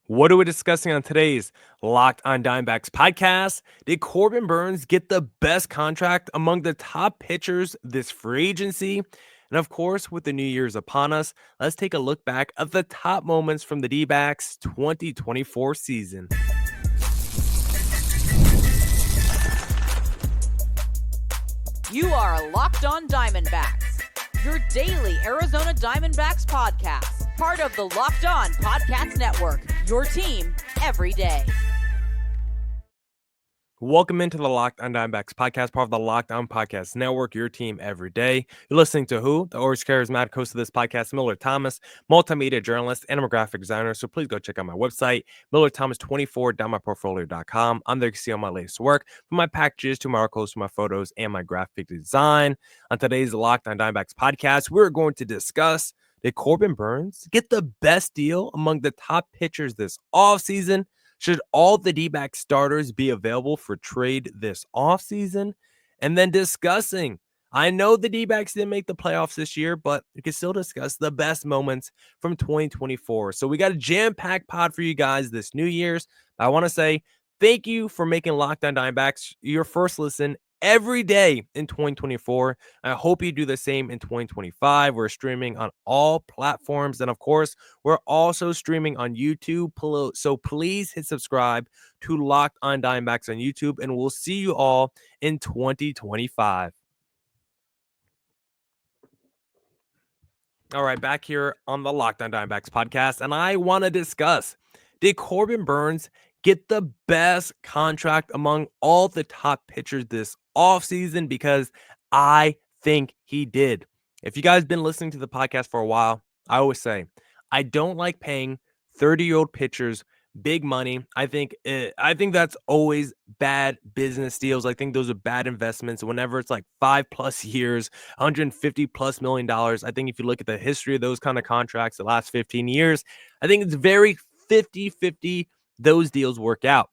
What are we discussing on today's Locked on Diamondbacks podcast? Did Corbin Burnes get the best contract among the top pitchers this free agency? And of course, with the New Year's upon us, let's take a look back at the top moments from the D-backs 2024 season. You are Locked on Diamondbacks, your daily Arizona Diamondbacks podcast, part of the Locked on Podcast Network, your team every day. Welcome into the Locked on Diamondbacks podcast, part of the Locked on Podcast Network, your team every day. You're listening to who? The always charismatic host of this podcast, Millard Thomas, multimedia journalist and a graphic designer. So please go check out my website, millardthomas24.myportfolio.com. On there you can see all my latest work, from my packages to my articles to my photos and my graphic design. On today's Locked on Diamondbacks podcast, we're going to discuss, did Corbin Burnes get the best deal among the top pitchers this offseason? Should all the D-back starters be available for trade this offseason? And then discussing, I know the D-backs didn't make the playoffs this year, but we can still discuss the best moments from 2024. So we got a jam-packed pod for you guys this New Year's. I want to say thank you for making Locked on Diamondbacks your first listen every day in 2024. I hope you do the same in 2025. We're streaming on all platforms. And of course, we're also streaming on YouTube. So please hit subscribe to Locked on Diamondbacks on YouTube, and we'll see you all in 2025. All right, back here on the Locked on Diamondbacks podcast, and I want to discuss, did Corbin Burnes get the best contract among all the top pitchers this offseason? Because I think he did. If you guys been listening to the podcast for a while, I always say, I don't like paying 30-year-old pitchers big money. I think that's always bad business deals. I think those are bad investments. Whenever it's like 5+ years, $150+ million. I think if you look at the history of those kind of contracts, the last 15 years, I think it's very 50-50 those deals work out.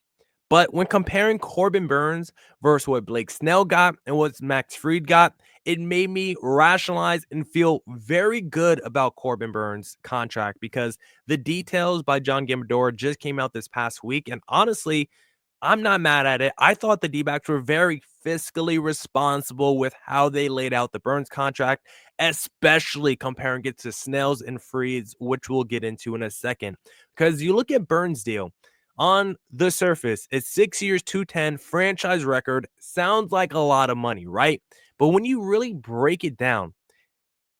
But when comparing Corbin Burnes versus what Blake Snell got and what Max Fried got, it made me rationalize and feel very good about Corbin Burnes' contract, because the details by John Gambador just came out this past week. And honestly, I'm not mad at it. I thought the D-backs were very fiscally responsible with how they laid out the Burnes contract, especially comparing it to Snell's and Fried's, which we'll get into in a second. Because you look at Burnes' deal, on the surface, it's 6 years, 210, franchise record. Sounds like a lot of money, right? But when you really break it down,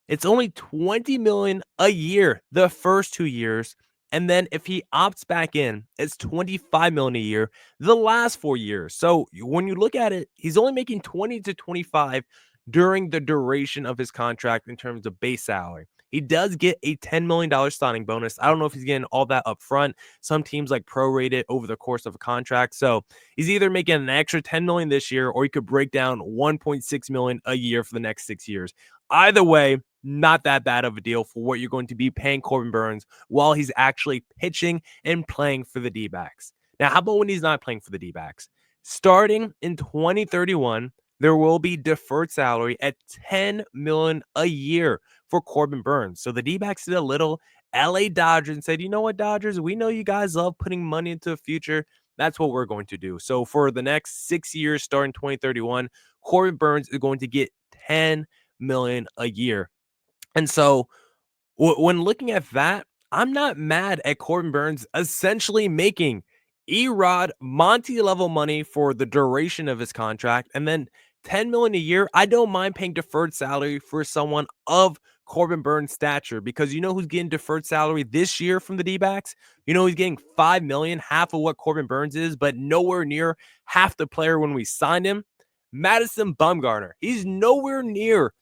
it's only $20 million a year the first 2 years. And then if he opts back in, it's $25 million a year the last 4 years. So when you look at it, he's only making 20 to 25 during the duration of his contract in terms of base salary. He does get a $10 million signing bonus. I don't know if he's getting all that up front. Some teams like prorate it over the course of a contract. So he's either making an extra $10 million this year, or he could break down $1.6 million a year for the next 6 years. Either way, not that bad of a deal for what you're going to be paying Corbin Burnes while he's actually pitching and playing for the D-backs. Now, how about when he's not playing for the D-backs? Starting in 2031, there will be deferred salary at $10 million a year for Corbin Burnes. So the D-backs did a little LA Dodgers and said, you know what, Dodgers, we know you guys love putting money into the future. That's what we're going to do. So for the next 6 years, starting 2031, Corbin Burnes is going to get $10 million a year. And so when looking at that, I'm not mad at Corbin Burnes essentially making Erod Monty level money for the duration of his contract, and then $10 million a year. I don't mind paying deferred salary for someone of Corbin Burnes' stature, because you know who's getting deferred salary this year from the D-backs? You know he's getting $5 million, half of what Corbin Burnes is, but nowhere near half the player when we signed him. Madison Bumgarner. He's nowhere near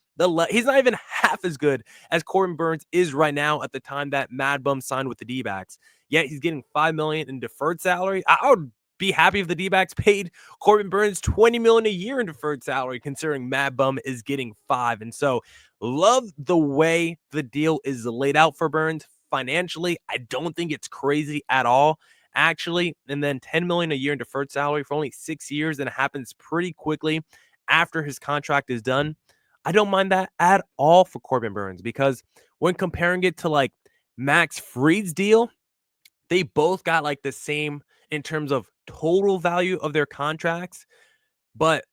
he's not even half as good as Corbin Burnes is right now at the time that Mad Bum signed with the D-backs. Yet he's getting $5 million in deferred salary. I would be happy if the D-backs paid Corbin Burnes $20 million a year in deferred salary, considering Mad Bum is getting $5 million. And so love the way the deal is laid out for Burnes financially. I don't think it's crazy at all, actually. And then $10 million a year in deferred salary for only 6 years, and it happens pretty quickly after his contract is done. I don't mind that at all for Corbin Burnes, because when comparing it to like Max Fried's deal, They both got like the same in terms of total value of their contracts, but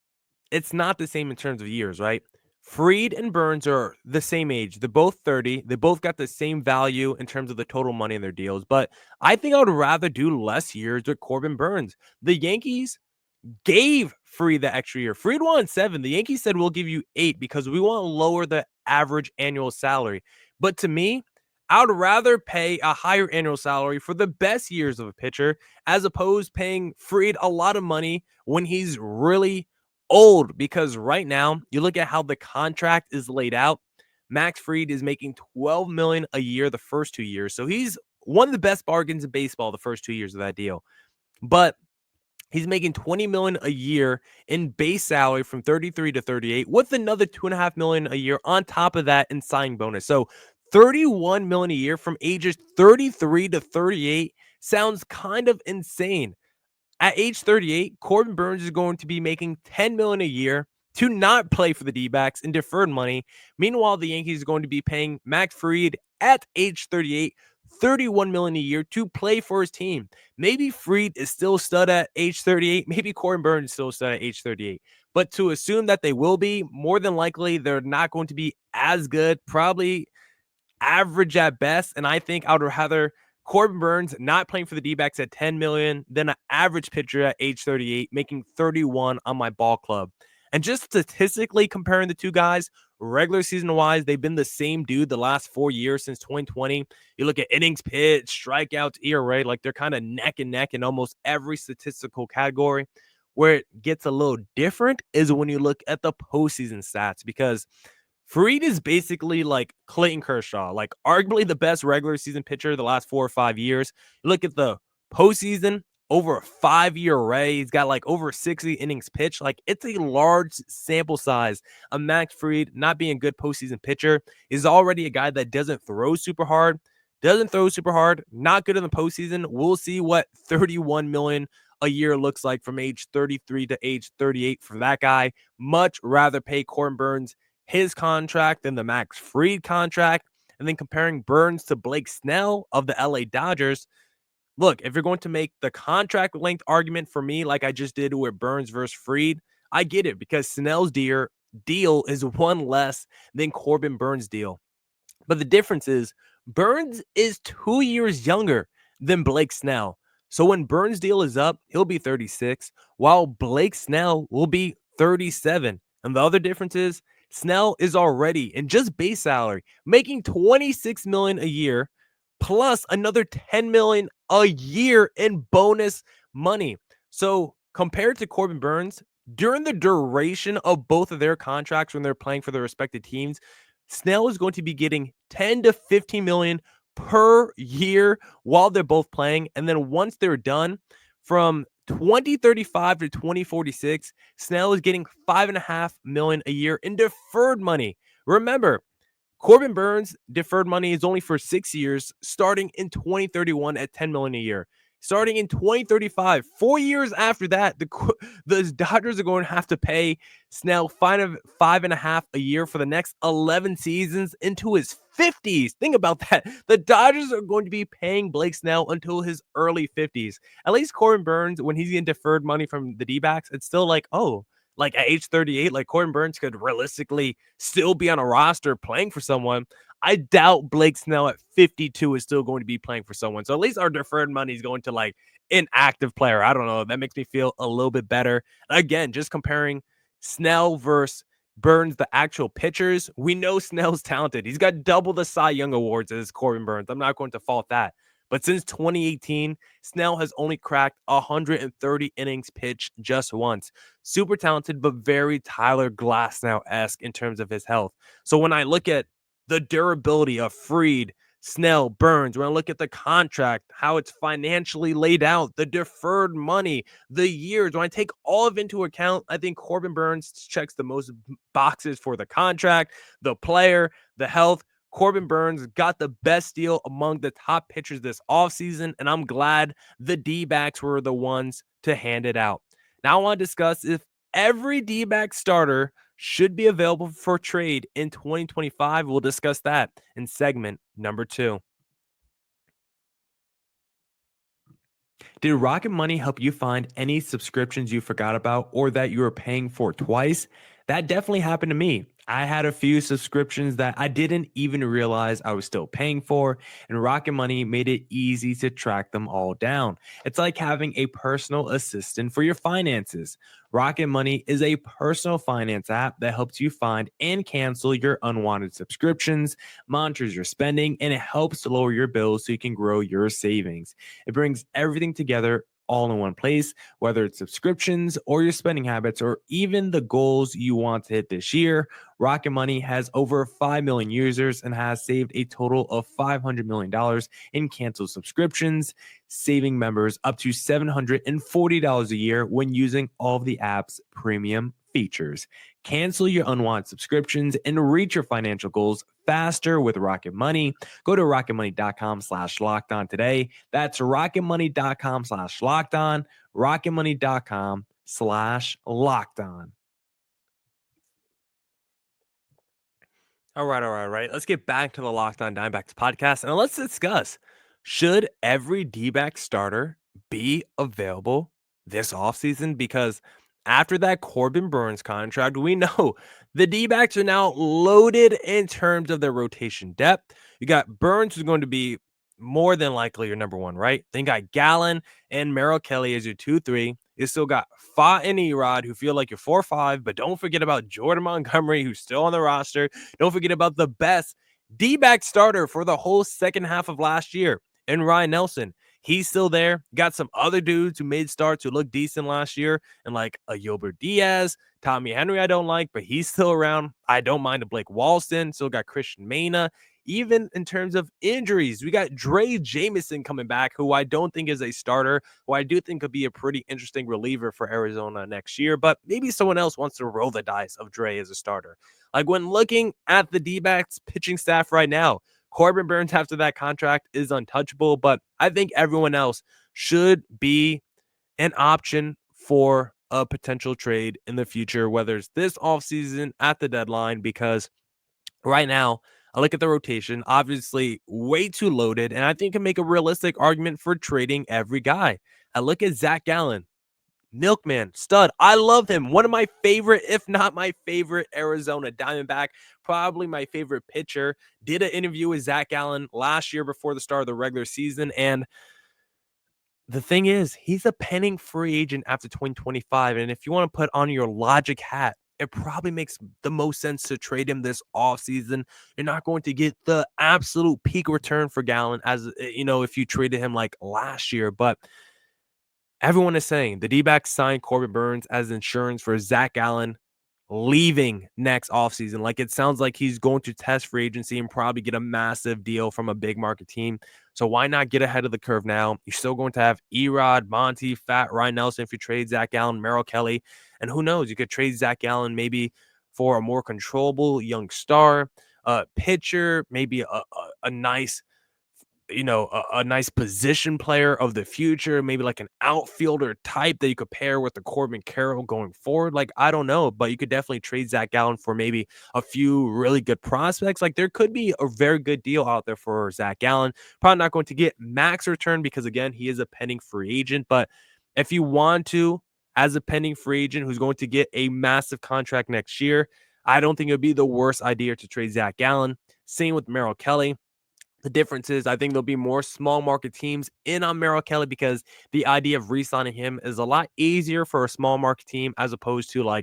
it's not the same in terms of years, right? Fried and Burnes are the same age. They're both 30. They both got the same value in terms of the total money in their deals. But I think I would rather do less years with Corbin Burnes. The Yankees gave Fried the extra year. Fried wanted 7. The Yankees said, we'll give you 8 because we want to lower the average annual salary. But to me, I would rather pay a higher annual salary for the best years of a pitcher as opposed paying Fried a lot of money when he's really old. Because right now, you look at how the contract is laid out. Max Fried is making $12 million a year the first 2 years. So he's one of the best bargains in baseball the first 2 years of that deal. But he's making $20 million a year in base salary from 33 to 38, with another $2.5 million a year on top of that in signing bonus. So $31 million a year from ages 33 to 38 sounds kind of insane. At age 38, Corbin Burnes is going to be making $10 million a year to not play for the D-backs in deferred money. Meanwhile, the Yankees are going to be paying Max Fried at age 38 $31 million a year to play for his team. Maybe Fried is still stud at age 38. Maybe Corbin Burnes is still stud at age 38. But to assume that they will be, more than likely, they're not going to be as good, probably average at best. And I think I would rather Corbin Burnes not playing for the D-backs at $10 million than an average pitcher at age 38 making 31 on my ball club. And just statistically comparing the two guys, regular season wise, they've been the same dude the last 4 years since 2020. You look at innings pitched, strikeouts, ERA, like they're kind of neck and neck in almost every statistical category. Where it gets a little different is when you look at the postseason stats, because Fried is basically like Clayton Kershaw, like arguably the best regular season pitcher the last 4 or 5 years. You look at the postseason, over a 5-year array. He's got like over 60 innings pitched. Like it's a large sample size. A Max Fried not being a good postseason pitcher is already a guy that doesn't throw super hard. Not good in the postseason. We'll see what 31 million a year looks like from age 33 to age 38 for that guy. Much rather pay Corbin Burnes his contract than the Max Fried contract. And then comparing Burnes to Blake Snell of the LA Dodgers. Look, if you're going to make the contract length argument for me, like I just did with Burnes versus Fried, I get it because Snell's deal is one less than Corbin Burnes' deal. But the difference is Burnes is 2 years younger than Blake Snell. So when Burnes' deal is up, he'll be 36, while Blake Snell will be 37. And the other difference is Snell is already in just base salary making $26 million a year plus another $10 million a year in bonus money. So compared to Corbin Burnes, during the duration of both of their contracts when they're playing for their respective teams, Snell is going to be getting 10 to 15 million per year while they're both playing. And then once they're done, from 2035 to 2046, Snell is getting $5.5 million a year in deferred money. Remember, Corbin Burnes' deferred money is only for 6 years, starting in 2031 at $10 million a year. Starting in 2035, 4 years after that, the Dodgers are going to have to pay Snell $5.5 a year for the next 11 seasons into his 50s. Think about that. The Dodgers are going to be paying Blake Snell until his early 50s. At least Corbin Burnes, when he's getting deferred money from the D-backs, it's still like, oh, like at age 38, like Corbin Burnes could realistically still be on a roster playing for someone. I doubt Blake Snell at 52 is still going to be playing for someone. So at least our deferred money is going to like an active player. I don't know. That makes me feel a little bit better. Again, just comparing Snell versus Burnes, the actual pitchers. We know Snell's talented. He's got double the Cy Young awards as Corbin Burnes. I'm not going to fault that. But since 2018, Snell has only cracked 130 innings pitched just once. Super talented, but very Tyler Glasnow-esque in terms of his health. So when I look at the durability of Fried, Snell, Burnes, when I look at the contract, how it's financially laid out, the deferred money, the years, when I take all of it into account, I think Corbin Burnes checks the most boxes for the contract, the player, the health. Corbin Burnes got the best deal among the top pitchers this offseason, and I'm glad the D-backs were the ones to hand it out. Now I want to discuss if every D-back starter should be available for trade in 2025. We'll discuss that in segment number 2. Did Rocket Money help you find any subscriptions you forgot about or that you were paying for twice? That definitely happened to me. I had a few subscriptions that I didn't even realize I was still paying for, and Rocket Money made it easy to track them all down. It's like having a personal assistant for your finances. Rocket Money is a personal finance app that helps you find and cancel your unwanted subscriptions, monitors your spending, and it helps to lower your bills so you can grow your savings. It brings everything together all in one place, whether it's subscriptions or your spending habits or even the goals you want to hit this year. Rocket Money has over 5 million users and has saved a total of $500 million in canceled subscriptions, saving members up to $740 a year when using all of the app's premium features. Cancel your unwanted subscriptions and reach your financial goals faster with Rocket Money. Go to rocketmoney.com/lockedon today. That's rocketmoney.com/lockedon, rocketmoney.com/lockedon. All right. Let's get back to the Locked On Diamondbacks podcast and let's discuss, should every D-back starter be available this offseason? Because after that Corbin Burnes contract, we know the D-backs are now loaded in terms of their rotation depth. You got Burnes, who's going to be more than likely your number one, right? Then you got Gallen and Merrill Kelly as your 2-3. You still got Fa and Erod, who feel like you're 4-5, but don't forget about Jordan Montgomery, who's still on the roster. Don't forget about the best D-back starter for the whole second half of last year, and Ryan Nelson. He's still there. Got some other dudes who made starts who looked decent last year, and like a Gilbert Diaz, Tommy Henry I don't like, but he's still around. I don't mind a Blake Walston. Still got Christian Mena. Even in terms of injuries, we got Dre Jameson coming back, who I don't think is a starter, who I do think could be a pretty interesting reliever for Arizona next year, but maybe someone else wants to roll the dice of Dre as a starter. Like when looking at the D-backs pitching staff right now, Corbin Burnes after that contract is untouchable, but I think everyone else should be an option for a potential trade in the future, whether it's this offseason at the deadline, because right now, I look at the rotation, obviously way too loaded, and I think can make a realistic argument for trading every guy. I look at Zach Gallen, milkman, stud. I love him. One of my favorite, if not my favorite, Arizona Diamondback, probably my favorite pitcher. Did an interview with Zach Gallen last year before the start of the regular season, and the thing is, he's a pending free agent after 2025. And if you want to put on your logic hat, it probably makes the most sense to trade him this offseason. You're not going to get the absolute peak return for Gallen as if you traded him like last year. But everyone is saying the D-backs signed Corbin Burnes as insurance for Zach Gallen leaving next offseason. Like it sounds like he's going to test free agency and probably get a massive deal from a big market team. So why not get ahead of the curve now? You're still going to have Erod, Monty, Fat, Ryan Nelson if you trade Zach Gallen, Merrill Kelly. And who knows, you could trade Zach Gallen maybe for a more controllable young star, pitcher, maybe a nice a nice position player of the future, maybe like an outfielder type that you could pair with the Corbin Carroll going forward. Like, I don't know, but you could definitely trade Zach Gallen for maybe a few really good prospects. Like, there could be a very good deal out there for Zach Gallen. Probably not going to get max return because, again, he is a pending free agent. But if you want to, as a pending free agent who's going to get a massive contract next year, I don't think it would be the worst idea to trade Zach Gallen. Same with Merrill Kelly. The difference is I think there'll be more small market teams in on Merrill Kelly because the idea of re-signing him is a lot easier for a small market team as opposed to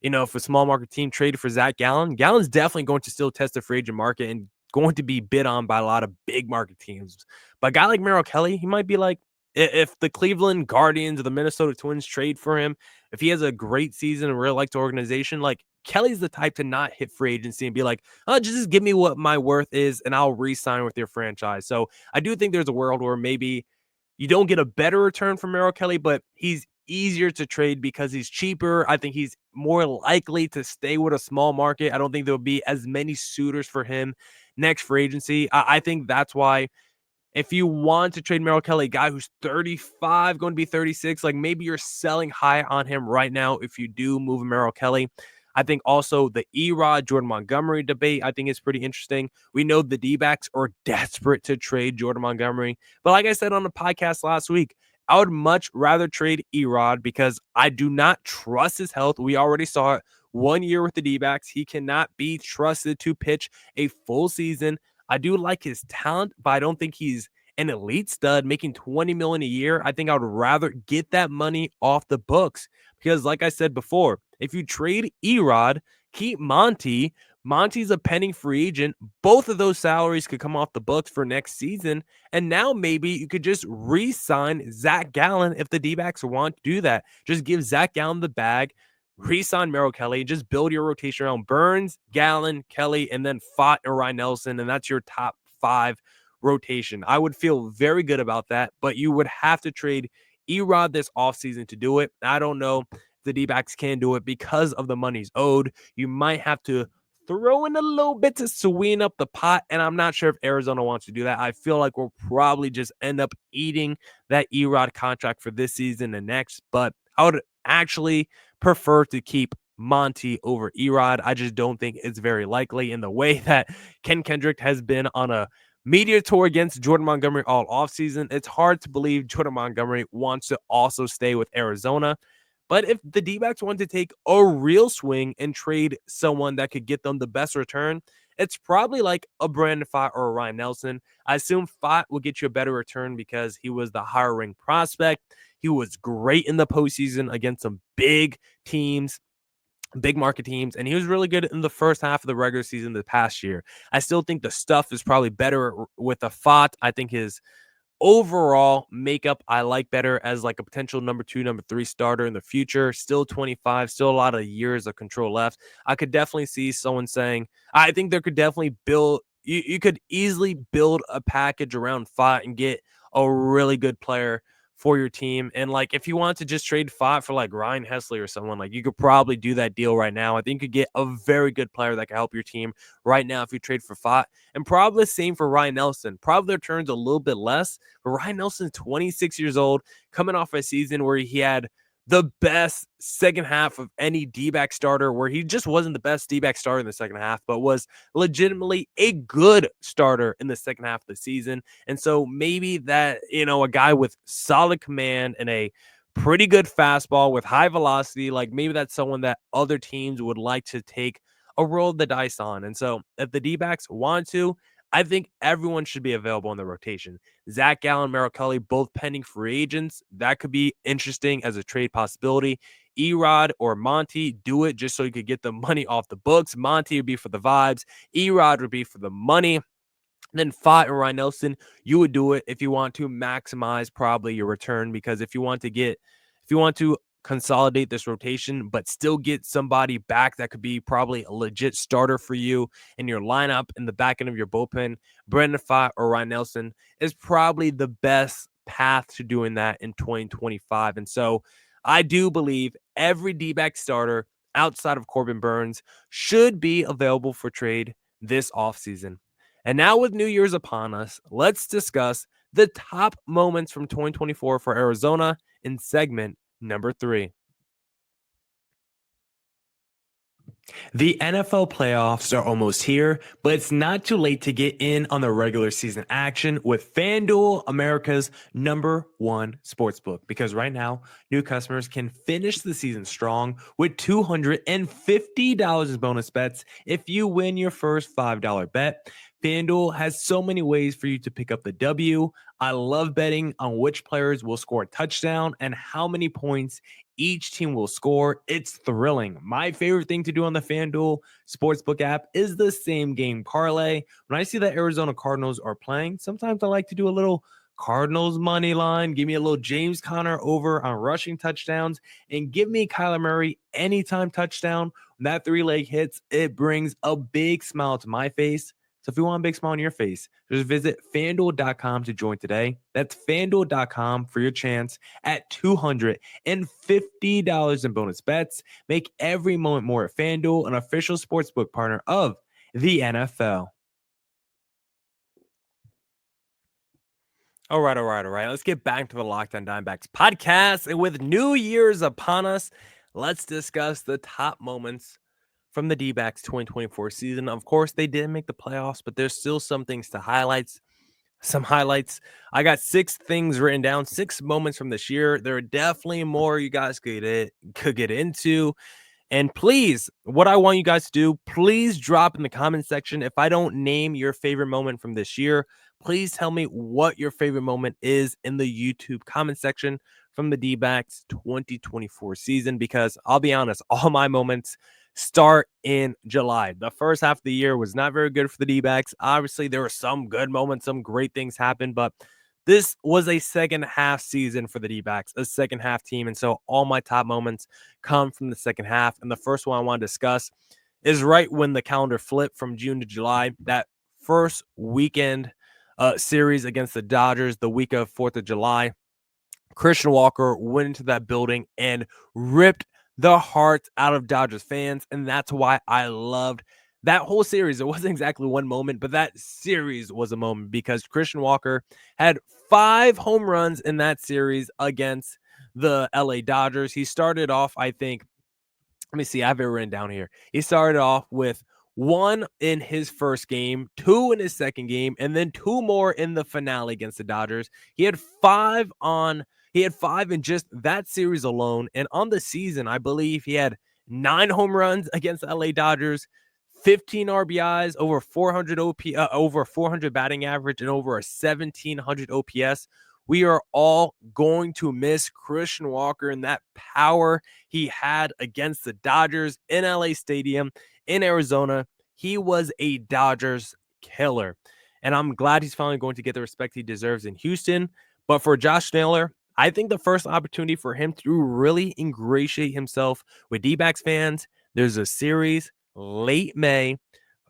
if a small market team traded for Zach Gallen, Gallen's definitely going to still test the free agent market and going to be bid on by a lot of big market teams. But a guy like Merrill Kelly, he might be like, if the Cleveland Guardians or the Minnesota Twins trade for him, if he has a great season and really likes the organization, like Kelly's the type to not hit free agency and be like, oh, just give me what my worth is and I'll re-sign with your franchise. So I do think there's a world where maybe you don't get a better return from Merrill Kelly, but he's easier to trade because he's cheaper. I think he's more likely to stay with a small market. I don't think there'll be as many suitors for him next free agency. I think that's why if you want to trade Merrill Kelly, a guy who's 35, going to be 36, like maybe you're selling high on him right now if you do move Merrill Kelly. I think also the Erod, Jordan Montgomery debate, I think is pretty interesting. We know the D-backs are desperate to trade Jordan Montgomery. But like I said on the podcast last week, I would much rather trade Erod because I do not trust his health. We already saw it 1 year with the D-backs. He cannot be trusted to pitch a full season. I do like his talent, but I don't think he's an elite stud making $20 million a year. I think I would rather get that money off the books because, like I said before, if you trade Erod, keep Monty. Monty's a pending free agent. Both of those salaries could come off the books for next season. And now maybe you could just re-sign Zach Gallen if the D-backs want to do that. Just give Zach Gallen the bag, re-sign Merrill Kelly, just build your rotation around Burnes, Gallen, Kelly, and then Fott and Ryan Nelson, and that's your top 5 rotation. I would feel very good about that, but you would have to trade Erod this offseason to do it. I don't know if the D-backs can do it because of the money's owed. You might have to throw in a little bit to sweeten up the pot, and I'm not sure if Arizona wants to do that. I feel like we'll probably just end up eating that Erod contract for this season and next, but I would actually prefer to keep Monty over Erod. I just don't think it's very likely in the way that Ken Kendrick has been on a media tour against Jordan Montgomery all offseason. It's hard to believe Jordan Montgomery wants to also stay with Arizona. But if the D-backs want to take a real swing and trade someone that could get them the best return, it's probably like a Brandon Pfaadt or a Ryan Nelson. I assume Pfaadt will get you a better return because he was the higher ring prospect. He was great in the postseason against some big teams, big market teams, and he was really good in the first half of the regular season the past year. I still think the stuff is probably better with a Pfaadt. I think his overall makeup I like better as like a potential number 2, number 3 starter in the future. Still 25, still a lot of years of control left. I could definitely see someone saying, I think there could definitely build, you could easily build a package around Fott and get a really good player for your team. And like, if you want to just trade Fott for like Ryan Hesley or someone, like you could probably do that deal right now. I think you could get a very good player that can help your team right now if you trade for Fott. And probably the same for Ryan Nelson. Probably their turns a little bit less, but Ryan Nelson's 26 years old, coming off a season where he had the best second half of any D-back starter, where he just wasn't the best D-back starter in the second half, but was legitimately a good starter in the second half of the season. And so maybe that, a guy with solid command and a pretty good fastball with high velocity, like maybe that's someone that other teams would like to take a roll of the dice on. And so if the D-backs want to, I think everyone should be available in the rotation. Zach Gallen, Merrill Kelly, both pending free agents. That could be interesting as a trade possibility. Erod or Monty, do it just so you could get the money off the books. Monty would be for the vibes. Erod would be for the money. Then Fott and Ryan Nelson, you would do it if you want to maximize probably your return, because if you want to consolidate this rotation, but still get somebody back that could be probably a legit starter for you in your lineup in the back end of your bullpen, Brandon Pfaadt or Ryan Nelson is probably the best path to doing that in 2025. And so I do believe every D-back starter outside of Corbin Burnes should be available for trade this offseason. And now with New Year's upon us, let's discuss the top moments from 2024 for Arizona in segment number 3. The NFL playoffs are almost here, but it's not too late to get in on the regular season action with FanDuel, America's #1 sportsbook. Because right now, new customers can finish the season strong with $250 in bonus bets if you win your first $5 bet. FanDuel has so many ways for you to pick up the W. I love betting on which players will score a touchdown and how many points each team will score. It's thrilling. My favorite thing to do on the FanDuel Sportsbook app is the same game parlay. When I see that Arizona Cardinals are playing, sometimes I like to do a little Cardinals money line. Give me a little James Conner over on rushing touchdowns, and give me Kyler Murray anytime touchdown. When that 3-leg hits, it brings a big smile to my face. So if you want a big smile on your face, just visit FanDuel.com to join today. That's FanDuel.com for your chance at $250 in bonus bets. Make every moment more at FanDuel, an official sportsbook partner of the NFL. All right. Let's get back to the Locked On Diamondbacks podcast. And with New Year's upon us, let's discuss the top moments from the D-backs 2024 season. Of course, they didn't make the playoffs, but there's still some things to highlight. some highlights. I got 6 things written down, 6 moments from this year. There are definitely more you guys could get into. And please, what I want you guys to do, please drop in the comment section. If I don't name your favorite moment from this year, please tell me what your favorite moment is in the YouTube comment section from the D-backs 2024 season, because I'll be honest, all my moments start in July. The first half of the year was not very good for the D-backs. Obviously, there were some good moments, some great things happened, but this was a second half season for the D-backs, a second half team. And so all my top moments come from the second half. And the first one I want to discuss is right when the calendar flipped from June to July, that first weekend series against the Dodgers, the week of 4th of July. Christian Walker went into that building and ripped the heart out of Dodgers fans. And that's why I loved that whole series. It wasn't exactly one moment, but that series was a moment because Christian Walker had 5 home runs in that series against the LA Dodgers. He started off, I think, let me see, I have it written down here. He started off with 1 in his first game, 2 in his second game, and then 2 more in the finale against the Dodgers. He had 5 in just that series alone. And on the season, I believe he had 9 home runs against the LA Dodgers, 15 RBIs, over 400 over 400 batting average, and over a 1700 OPS. We are all going to miss Christian Walker and that power he had against the Dodgers in LA Stadium in Arizona. He was a Dodgers killer. And I'm glad he's finally going to get the respect he deserves in Houston. But for Josh Naylor, I think the first opportunity for him to really ingratiate himself with D-backs fans, there's a series late May.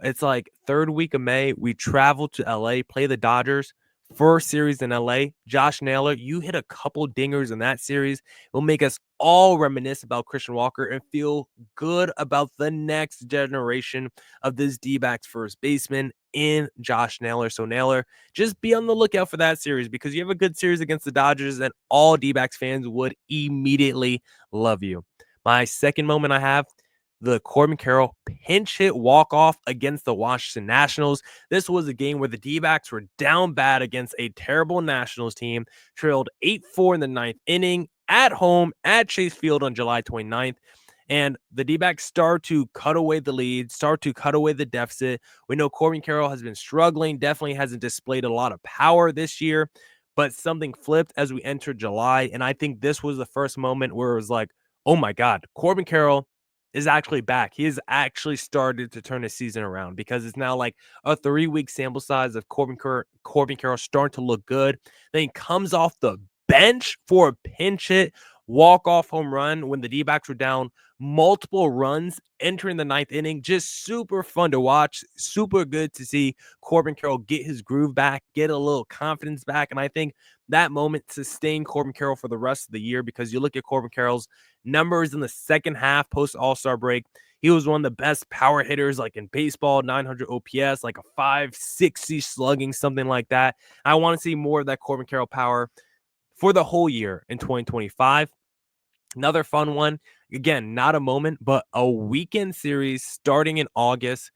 It's like 3rd week of May. We travel to LA, play the Dodgers. First series in LA. Josh Naylor, you hit a couple dingers in that series. It'll make us all reminisce about Christian Walker and feel good about the next generation of this D-backs first baseman in Josh Naylor. So Naylor, just be on the lookout for that series because you have a good series against the Dodgers and all D-backs fans would immediately love you. My second moment I have, the Corbin Carroll pinch hit walk-off against the Washington Nationals. This was a game where the D-backs were down bad against a terrible Nationals team, trailed 8-4 in the 9th inning at home at Chase Field on July 29th. And the D-backs start to cut away the lead, start to cut away the deficit. We know Corbin Carroll has been struggling, definitely hasn't displayed a lot of power this year, but something flipped as we entered July. And I think this was the first moment where it was like, oh my God, Corbin Carroll is actually back. He has actually started to turn his season around because it's now like a 3-week sample size of Corbin Carroll starting to look good. Then he comes off the bench for a pinch hit walk-off home run when the D-backs were down multiple runs entering the 9th inning. Just super fun to watch. Super good to see Corbin Carroll get his groove back, get a little confidence back. And I think that moment sustained Corbin Carroll for the rest of the year because you look at Corbin Carroll's numbers in the second half post All-Star break. He was one of the best power hitters like in baseball, 900 OPS, like a 560 slugging, something like that. I want to see more of that Corbin Carroll power for the whole year in 2025. Another fun one, again, not a moment, but a weekend series starting in August,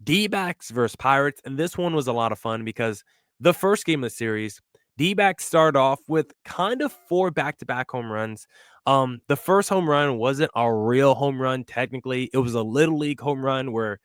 D-backs versus Pirates. And this one was a lot of fun because the first game of the series, D-backs started off with kind of 4 back-to-back home runs. The first home run wasn't a real home run, technically. It was a little league home run where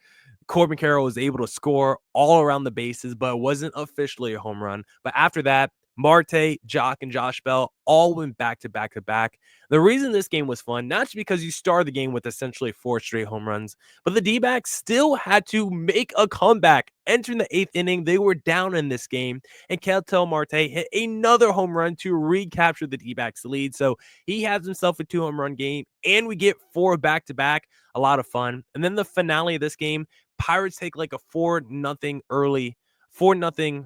Corbin Carroll was able to score all around the bases, but it wasn't officially a home run. But after that, Marte, Jock, and Josh Bell all went back-to-back-to-back. The reason this game was fun, not just because you started the game with essentially 4 straight home runs, but the D-backs still had to make a comeback. Entering the 8th inning, they were down in this game, and Ketel Marte hit another home run to recapture the D-backs lead. So he has himself a 2-home-run game, and we get 4 back-to-back. A lot of fun. And then the finale of this game, Pirates take like a 4-0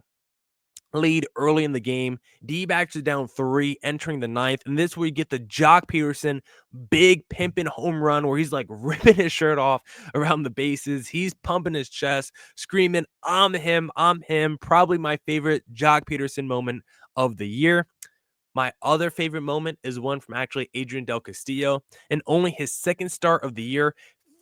lead early in the game. D-backs are down 3 entering the 9th. And this is where you get the Jock Peterson big pimping home run where he's like ripping his shirt off around the bases. He's pumping his chest, screaming, I'm him, I'm him. Probably my favorite Jock Peterson moment of the year. My other favorite moment is one from actually Adrian Del Castillo, and only his second start of the year,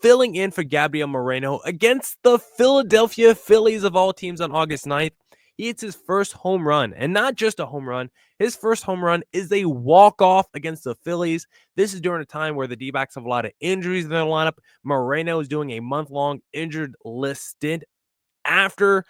filling in for Gabriel Moreno against the Philadelphia Phillies of all teams on August 9th. He hits his first home run, and not just a home run. His first home run is a walk-off against the Phillies. This is during a time where the D-backs have a lot of injuries in their lineup. Moreno is doing a month-long injured list stint after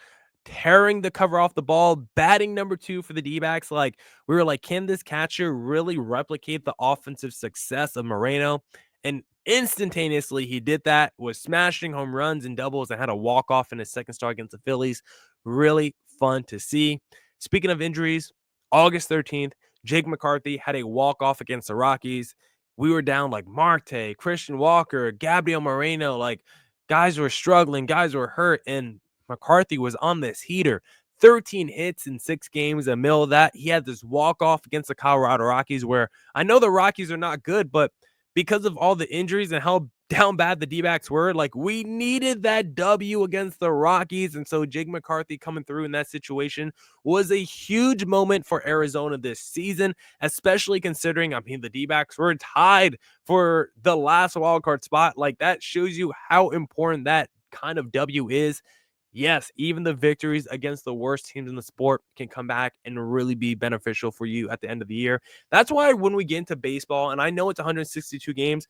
tearing the cover off the ball, batting number 2 for the D-backs. Like, we were like, can this catcher really replicate the offensive success of Moreno? And instantaneously, he did that, was smashing home runs and doubles, and had a walk-off in his second start against the Phillies. Really fun to see. Speaking of injuries, August 13th, Jake McCarthy had a walk-off against the Rockies. We were down like Marte, Christian Walker, Gabriel Moreno. Like, guys were struggling, guys were hurt, and McCarthy was on this heater. 13 hits in 6 games. In the middle of that, he had this walk-off against the Colorado Rockies, where I know the Rockies are not good, but because of all the injuries and how down bad the D-backs were, like, we needed that W against the Rockies. And so Jake McCarthy coming through in that situation was a huge moment for Arizona this season, especially considering, I mean, the D-backs were tied for the last wildcard spot. Like, that shows you how important that kind of W is. Yes, even the victories against the worst teams in the sport can come back and really be beneficial for you at the end of the year. That's why when we get into baseball, and I know it's 162 games,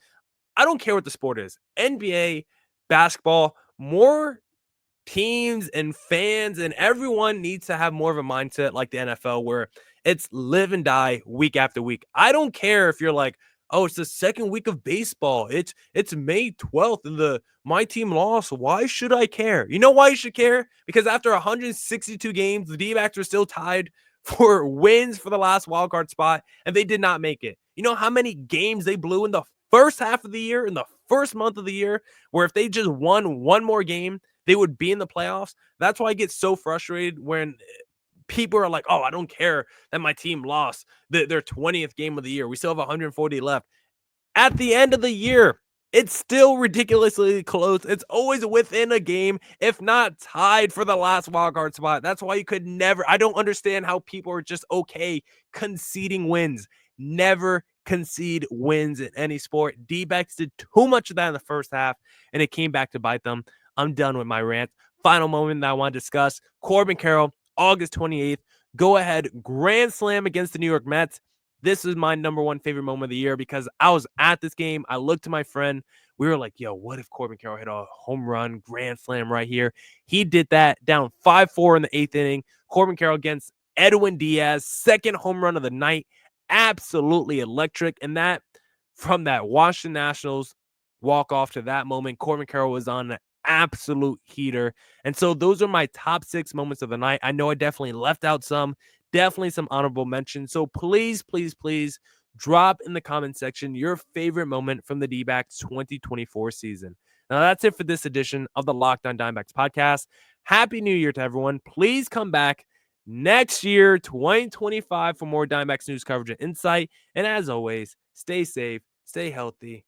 I don't care what the sport is. NBA, basketball, more teams and fans and everyone needs to have more of a mindset like the NFL, where it's live and die week after week. I don't care if you're like, oh, it's the second week of baseball. It's May 12th and my team lost. Why should I care? You know why you should care? Because after 162 games, the D-backs were still tied for wins for the last wild card spot, and they did not make it. You know how many games they blew in the first half of the year, in the first month of the year, where if they just won one more game, they would be in the playoffs. That's why I get so frustrated when people are like, oh, I don't care that my team lost their 20th game of the year. We still have 140 left. At the end of the year, it's still ridiculously close. It's always within a game, if not tied for the last wildcard spot. That's why you could never, I don't understand how people are just okay conceding wins. Never concede wins in any sport. D-backs did too much of that in the first half, and it came back to bite them. I'm done with my rant. Final moment that I want to discuss, Corbin Carroll, August 28th, go ahead, grand slam against the New York Mets. This is my number one favorite moment of the year because I was at this game. I looked to my friend. We were like, yo, what if Corbin Carroll hit a home run, grand slam right here? He did that, down 5-4 in the 8th inning. Corbin Carroll against Edwin Diaz, second home run of the night. Absolutely electric. And that, from that Washington Nationals walk-off to that moment, Corbin Carroll was on an absolute heater. And so those are my top 6 moments of the night. I know I definitely left out some. Definitely some honorable mentions. So please, please, please drop in the comment section your favorite moment from the D-backs 2024 season. Now, that's it for this edition of the Locked On Diamondbacks podcast. Happy New Year to everyone. Please come back next year, 2025, for more Diamondbacks news coverage and insight. And as always, stay safe, stay healthy.